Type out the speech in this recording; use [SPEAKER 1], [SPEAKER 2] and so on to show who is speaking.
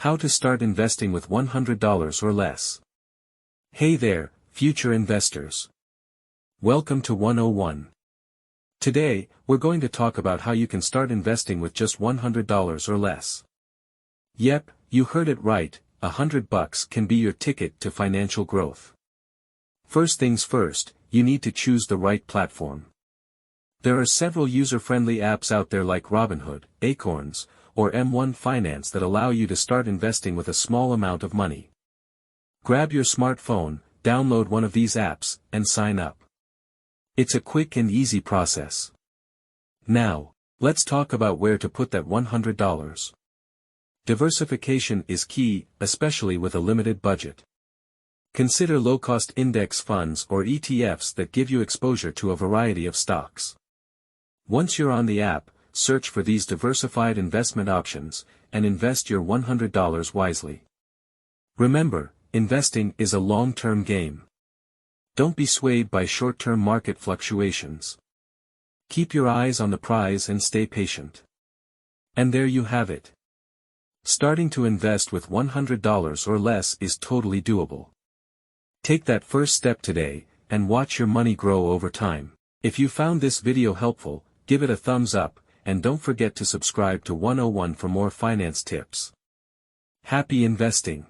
[SPEAKER 1] How to start investing with $100 or less. Hey there, future investors. Welcome to 101. Today, we're going to talk about how you can start investing with just $100 or less. Yep, you heard it right, $100 can be your ticket to financial growth. First things first, you need to choose the right platform. There are several user-friendly apps out there like Robinhood, Acorns, or M1 Finance that allow you to start investing with a small amount of money. Grab your smartphone, download one of these apps, and sign up. It's a quick and easy process. Now, let's talk about where to put that $100. Diversification is key, especially with a limited budget. Consider low-cost index funds or ETFs that give you exposure to a variety of stocks. Once you're on the app, search for these diversified investment options, and invest your $100 wisely. Remember, investing is a long-term game. Don't be swayed by short-term market fluctuations. Keep your eyes on the prize and stay patient. And there you have it. Starting to invest with $100 or less is totally doable. Take that first step today, and watch your money grow over time. If you found this video helpful, give it a thumbs up, and don't forget to subscribe to 101 for more finance tips. Happy investing!